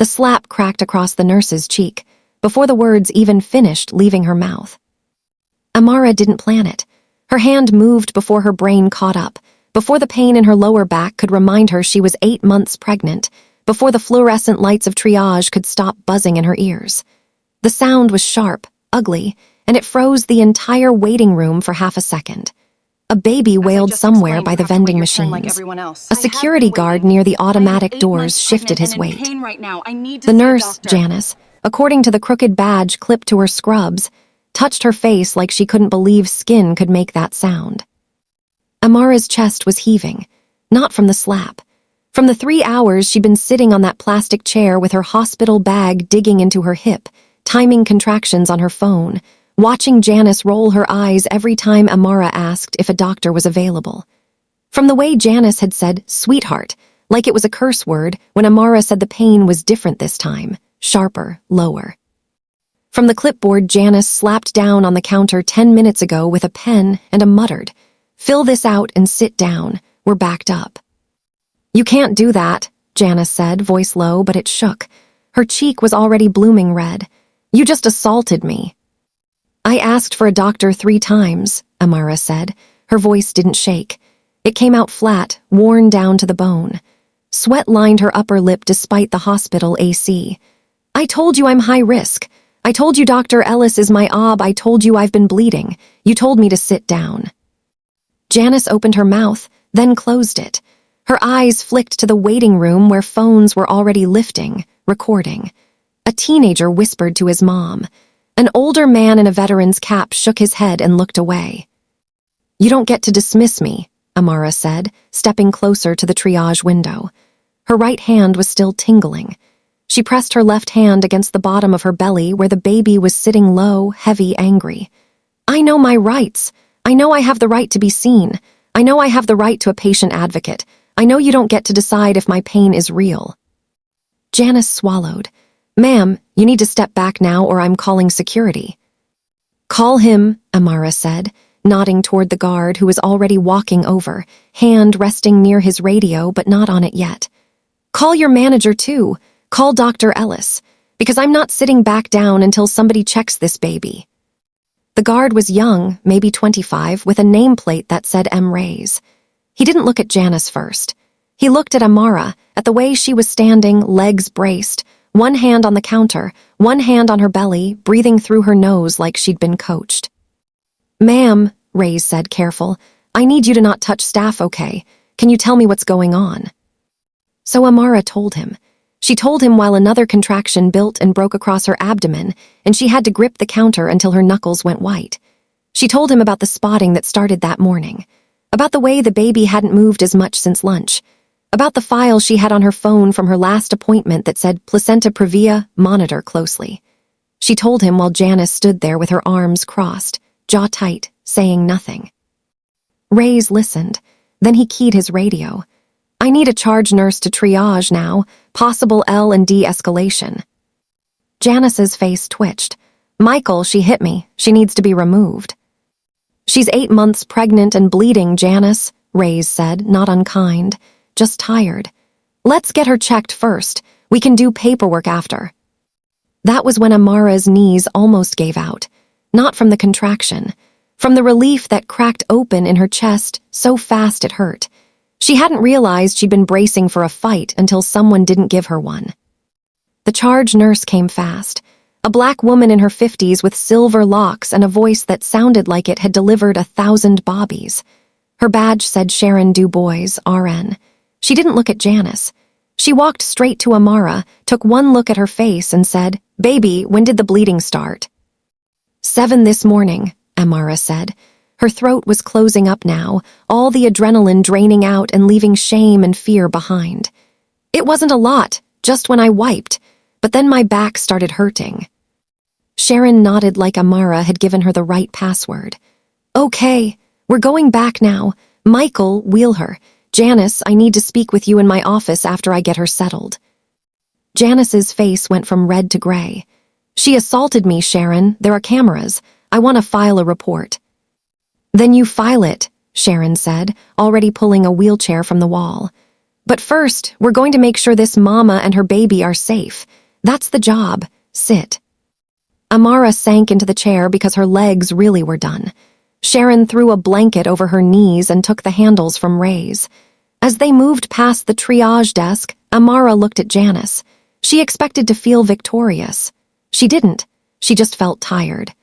The slap cracked across the nurse's cheek, before the words even finished leaving her mouth. Amara didn't plan it. Her hand moved before her brain caught up, before the pain in her lower back could remind her she was 8 months pregnant, before the fluorescent lights of triage could stop buzzing in her ears. The sound was sharp, ugly, and it froze the entire waiting room for half a second. A baby wailed somewhere by the vending machines. A security guard near the automatic doors shifted his weight. The nurse, Janice, according to the crooked badge clipped to her scrubs, touched her face like she couldn't believe skin could make that sound. Amara's chest was heaving, not from the slap. From the 3 hours she'd been sitting on that plastic chair with her hospital bag digging into her hip, timing contractions on her phone, watching Janice roll her eyes every time Amara asked if a doctor was available. From the way Janice had said "sweetheart," like it was a curse word, when Amara said the pain was different this time, sharper, lower. From the clipboard Janice slapped down on the counter 10 minutes ago with a pen and a muttered, "Fill this out and sit down, we're backed up." "You can't do that," Janice said, voice low, but it shook. Her cheek was already blooming red. "You just assaulted me." "I asked for a doctor 3 times, Amara said. Her voice didn't shake. It came out flat, worn down to the bone. Sweat lined her upper lip despite the hospital AC. "I told you I'm high risk. I told you Dr. Ellis is my OB. I told you I've been bleeding. You told me to sit down." Janice opened her mouth, then closed it. Her eyes flicked to the waiting room where phones were already lifting, recording. A teenager whispered to his mom. An older man in a veteran's cap shook his head and looked away. "You don't get to dismiss me," Amara said, stepping closer to the triage window. Her right hand was still tingling. She pressed her left hand against the bottom of her belly where the baby was sitting low, heavy, angry. "I know my rights. I know I have the right to be seen. I know I have the right to a patient advocate. I know you don't get to decide if my pain is real." Janice swallowed. "Ma'am, you need to step back now or I'm calling security." "Call him," Amara said, nodding toward the guard who was already walking over, hand resting near his radio but not on it yet. "Call your manager too. Call Dr. Ellis, because I'm not sitting back down until somebody checks this baby." The guard was young, maybe 25, with a nameplate that said M. Reyes. He didn't look at Janice first. He looked at Amara, at the way she was standing, legs braced, one hand on the counter, one hand on her belly, breathing through her nose like she'd been coached. "Ma'am," Reyes said, careful, "I need you to not touch staff, okay? Can you tell me what's going on?" So Amara told him. She told him while another contraction built and broke across her abdomen, and she had to grip the counter until her knuckles went white. She told him about the spotting that started that morning, about the way the baby hadn't moved as much since lunch, about the file she had on her phone from her last appointment that said placenta previa, monitor closely. She told him while Janice stood there with her arms crossed, jaw tight, saying nothing. Reyes listened. Then he keyed his radio. "I need a charge nurse to triage now, possible L&D escalation." Janice's face twitched. "Michael, she hit me. She needs to be removed." "She's 8 months pregnant and bleeding, Janice," Reyes said, not unkind, just tired. "Let's get her checked first. We can do paperwork after." That was when Amara's knees almost gave out, not from the contraction, from the relief that cracked open in her chest so fast it hurt. She hadn't realized she'd been bracing for a fight until someone didn't give her one. The charge nurse came fast, a black woman in her 50s with silver locks and a voice that sounded like it had delivered 1,000 bobbies. Her badge said Sharon DuBois, RN. She didn't look at Janice. She walked straight to Amara, took one look at her face and said, "Baby, when did the bleeding start?" 7 this morning, Amara said. Her throat was closing up now, all the adrenaline draining out and leaving shame and fear behind. "It wasn't a lot, just when I wiped, but then my back started hurting." Sharon nodded like Amara had given her the right password. "Okay, we're going back now. Michael, wheel her. Janice, I need to speak with you in my office after I get her settled." Janice's face went from red to gray. "She assaulted me, Sharon. There are cameras. I want to file a report." "Then you file it," Sharon said, already pulling a wheelchair from the wall. But first, we're going to make sure this mama and her baby are safe. That's the job. Sit." Amara sank into the chair because her legs really were done. Sharon threw a blanket over her knees and took the handles from Ray's. As they moved past the triage desk, Amara looked at Janice. She expected to feel victorious. She didn't. She just felt tired.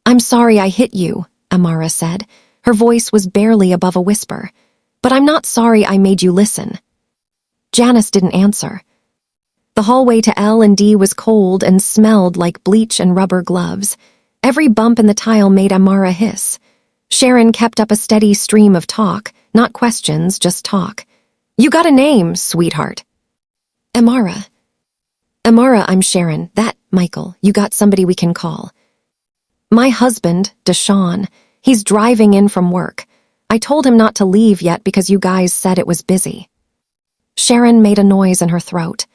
"I'm sorry I hit you," Amara said. Her voice was barely above a whisper. "But I'm not sorry I made you listen." Janice didn't answer. The hallway to L&D was cold and smelled like bleach and rubber gloves. Every bump in the tile made Amara hiss. Sharon kept up a steady stream of talk, not questions, just talk. "You got a name, sweetheart." "Amara." "Amara, I'm Sharon. That, Michael, you got somebody we can call." "My husband, Deshaun. He's driving in from work. I told him not to leave yet because you guys said it was busy." Sharon made a noise in her throat.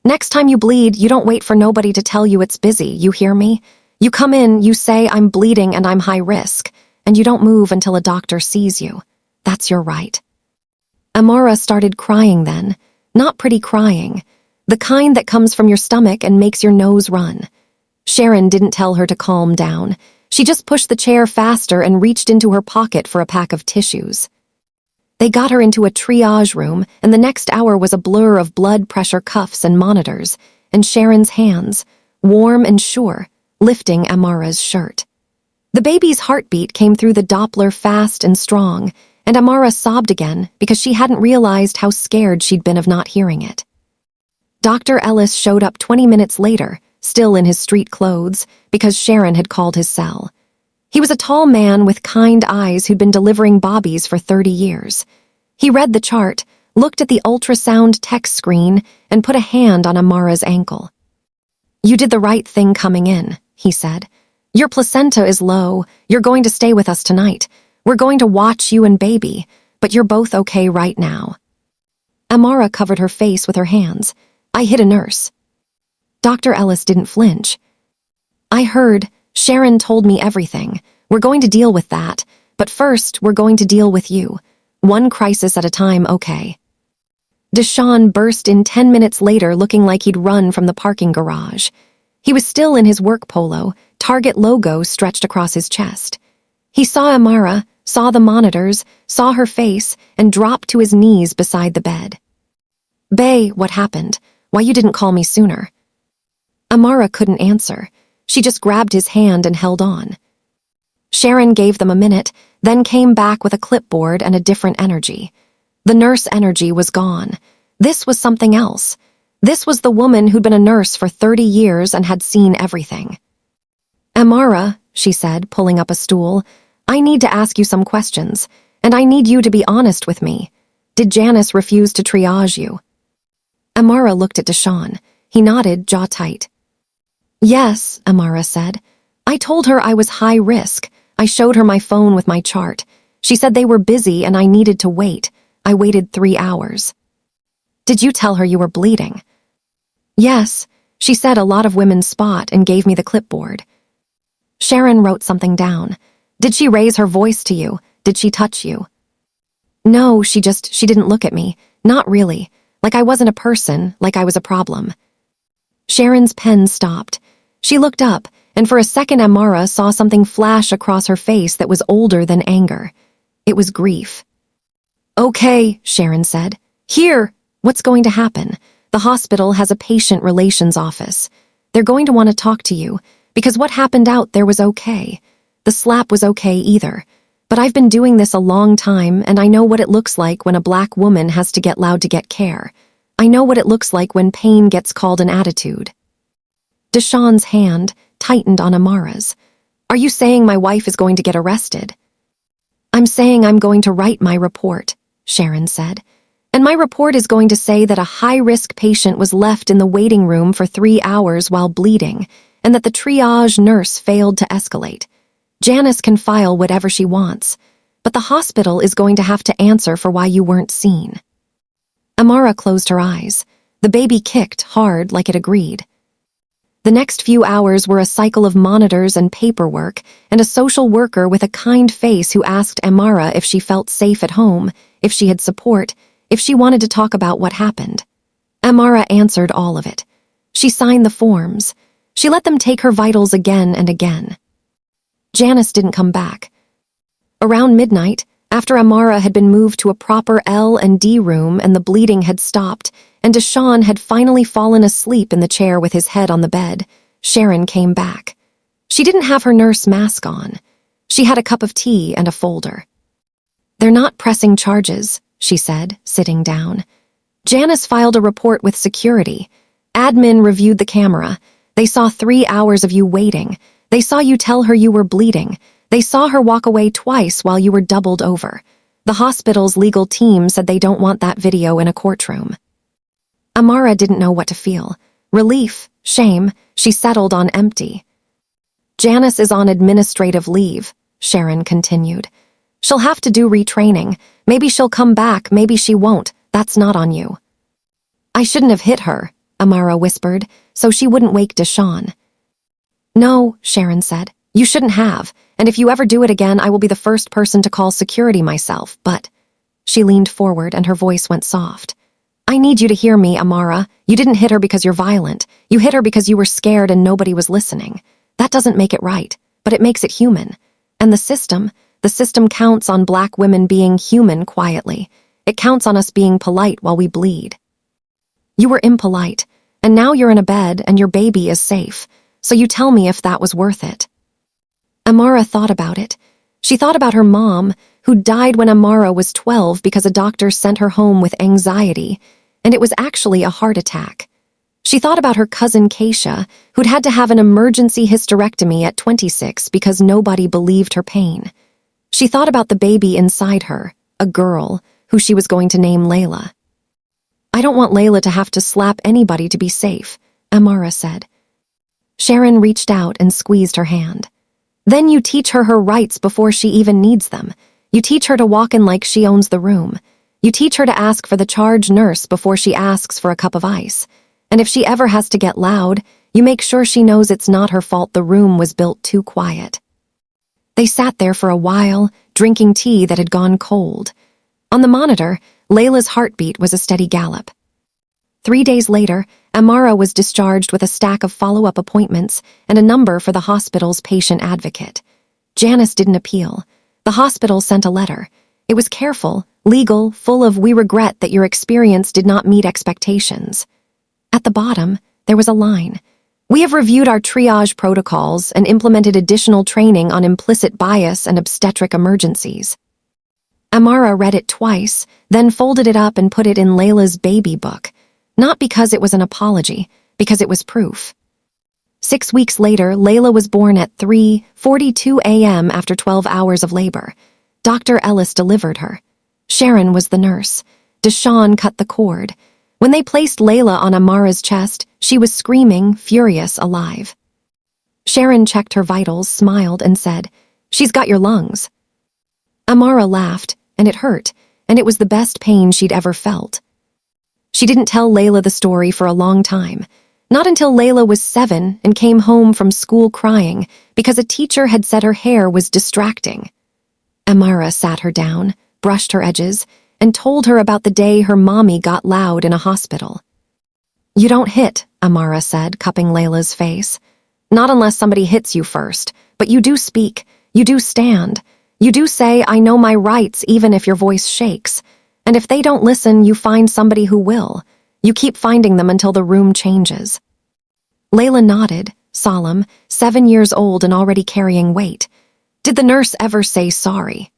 Next time you bleed, you don't wait for nobody to tell you it's busy, you hear me? You come in, you say I'm bleeding and I'm high risk, and you don't move until a doctor sees you. That's your right." Amara started crying then. Not pretty crying. The kind that comes from your stomach and makes your nose run. Sharon didn't tell her to calm down. She just pushed the chair faster and reached into her pocket for a pack of tissues. They got her into a triage room, and the next hour was a blur of blood pressure cuffs and monitors, and Sharon's hands, warm and sure, lifting Amara's shirt. The baby's heartbeat came through the Doppler fast and strong, and Amara sobbed again because she hadn't realized how scared she'd been of not hearing it. Dr. Ellis showed up 20 minutes later, still in his street clothes, because Sharon had called his cell. He was a tall man with kind eyes who'd been delivering bobbies for 30 years. He read the chart, looked at the ultrasound text screen, and put a hand on Amara's ankle. "You did the right thing coming in," he said. "Your placenta is low. You're going to stay with us tonight. We're going to watch you and baby, but you're both okay right now." Amara covered her face with her hands. "I hit a nurse." Dr. Ellis didn't flinch. "I heard. Sharon told me everything. We're going to deal with that, but first we're going to deal with you. One crisis at a time, okay?" Deshaun burst in 10 minutes later looking like he'd run from the parking garage. He was still in his work polo, Target logo stretched across his chest. He saw Amara, saw the monitors, saw her face, and dropped to his knees beside the bed. "Bae, what happened? Why you didn't call me sooner?" Amara couldn't answer. She just grabbed his hand and held on. Sharon gave them a minute, then came back with a clipboard and a different energy. The nurse energy was gone. This was something else. This was the woman who'd been a nurse for 30 years and had seen everything. "Amara," she said, pulling up a stool, "I need to ask you some questions, and I need you to be honest with me. Did Janice refuse to triage you?" Amara looked at Deshaun. He nodded, jaw tight. "Yes," Amara said. "I told her I was high risk. I showed her my phone with my chart. She said they were busy and I needed to wait. I waited 3 hours." "Did you tell her you were bleeding?" "Yes. She said a lot of women spot and gave me the clipboard." Sharon wrote something down. "Did she raise her voice to you? Did she touch you?" "No, she didn't look at me. Not really. Like I wasn't a person, like I was a problem." Sharon's pen stopped. She looked up, and for a second Amara saw something flash across her face that was older than anger. It was grief. "Okay," Sharon said. "Here, what's going to happen? The hospital has a patient relations office. They're going to want to talk to you, because what happened out there was okay. The slap was okay either. But I've been doing this a long time, and I know what it looks like when a black woman has to get loud to get care. I know what it looks like when pain gets called an attitude." Deshaun's hand tightened on Amara's. "Are you saying my wife is going to get arrested?" "I'm saying I'm going to write my report," Sharon said. "And my report is going to say that a high-risk patient was left in the waiting room for 3 hours while bleeding, and that the triage nurse failed to escalate. Janice can file whatever she wants, but the hospital is going to have to answer for why you weren't seen." Amara closed her eyes. The baby kicked hard like it agreed. The next few hours were a cycle of monitors and paperwork, and a social worker with a kind face who asked Amara if she felt safe at home, if she had support, if she wanted to talk about what happened. Amara answered all of it. She signed the forms. She let them take her vitals again and again. Janice didn't come back. Around midnight, after Amara had been moved to a proper L&D room and the bleeding had stopped, and Deshawn had finally fallen asleep in the chair with his head on the bed, Sharon came back. She didn't have her nurse mask on. She had a cup of tea and a folder. "They're not pressing charges," she said, sitting down. "Janice filed a report with security. Admin reviewed the camera. They saw 3 hours of you waiting. They saw you tell her you were bleeding. They saw her walk away twice while you were doubled over. The hospital's legal team said they don't want that video in a courtroom." Amara didn't know what to feel. Relief, shame, she settled on empty. "Janice is on administrative leave," Sharon continued. "She'll have to do retraining. Maybe she'll come back, maybe she won't. That's not on you." "I shouldn't have hit her," Amara whispered, so she wouldn't wake Deshawn. "No," Sharon said. "You shouldn't have, and if you ever do it again, I will be the first person to call security myself, but—" She leaned forward and her voice went soft. "I need you to hear me, Amara. You didn't hit her because you're violent. You hit her because you were scared and nobody was listening. That doesn't make it right, but it makes it human. And the system counts on Black women being human quietly. It counts on us being polite while we bleed. You were impolite, and now you're in a bed and your baby is safe, so you tell me if that was worth it." Amara thought about it. She thought about her mom, who died when Amara was 12 because a doctor sent her home with anxiety, and it was actually a heart attack. She thought about her cousin Keisha, who'd had to have an emergency hysterectomy at 26 because nobody believed her pain. She thought about the baby inside her, a girl, who she was going to name Layla. "I don't want Layla to have to slap anybody to be safe," Amara said. Sharon reached out and squeezed her hand. "Then you teach her her rights before she even needs them. You teach her to walk in like she owns the room. You teach her to ask for the charge nurse before she asks for a cup of ice. And if she ever has to get loud, you make sure she knows it's not her fault the room was built too quiet." They sat there for a while, drinking tea that had gone cold. On the monitor, Layla's heartbeat was a steady gallop. 3 days later, Amara was discharged with a stack of follow-up appointments and a number for the hospital's patient advocate. Janice didn't appeal. The hospital sent a letter. It was careful, legal, full of "we regret that your experience did not meet expectations." At the bottom, there was a line. "We have reviewed our triage protocols and implemented additional training on implicit bias and obstetric emergencies." Amara read it twice, then folded it up and put it in Layla's baby book. Not because it was an apology, because it was proof. 6 weeks later, Layla was born at 3:42 a.m. after 12 hours of labor. Dr. Ellis delivered her. Sharon was the nurse. Deshawn cut the cord. When they placed Layla on Amara's chest, she was screaming, furious, alive. Sharon checked her vitals, smiled, and said, "She's got your lungs." Amara laughed, and it hurt, and it was the best pain she'd ever felt. She didn't tell Layla the story for a long time. Not until Layla was 7 and came home from school crying because a teacher had said her hair was distracting. Amara sat her down, brushed her edges, and told her about the day her mommy got loud in a hospital. "You don't hit," Amara said, cupping Layla's face. "Not unless somebody hits you first, but you do speak, you do stand. You do say, 'I know my rights,' even if your voice shakes. And if they don't listen, you find somebody who will. You keep finding them until the room changes." Layla nodded, solemn, 7 years old and already carrying weight. "Did the nurse ever say sorry?"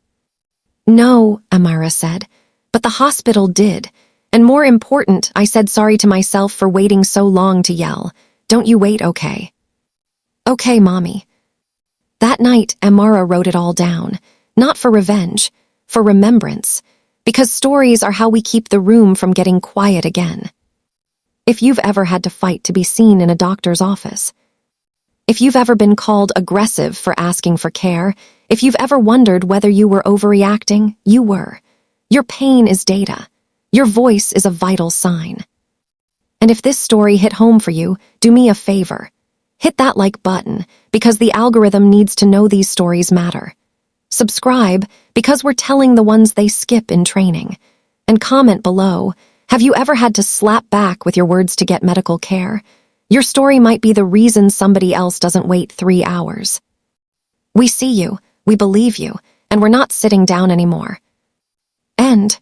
"No," Amara said, "but the hospital did. And more important, I said sorry to myself for waiting so long to yell. 'Don't you wait, okay?'" "Okay, Mommy." That night, Amara wrote it all down, not for revenge, for remembrance, because stories are how we keep the room from getting quiet again. If you've ever had to fight to be seen in a doctor's office, if you've ever been called aggressive for asking for care, if you've ever wondered whether you were overreacting, you were. Your pain is data. Your voice is a vital sign. And if this story hit home for you, do me a favor. Hit that like button, because the algorithm needs to know these stories matter. Subscribe, because we're telling the ones they skip in training. And comment below, have you ever had to slap back with your words to get medical care? Your story might be the reason somebody else doesn't wait 3 hours. We see you, we believe you, and we're not sitting down anymore. End.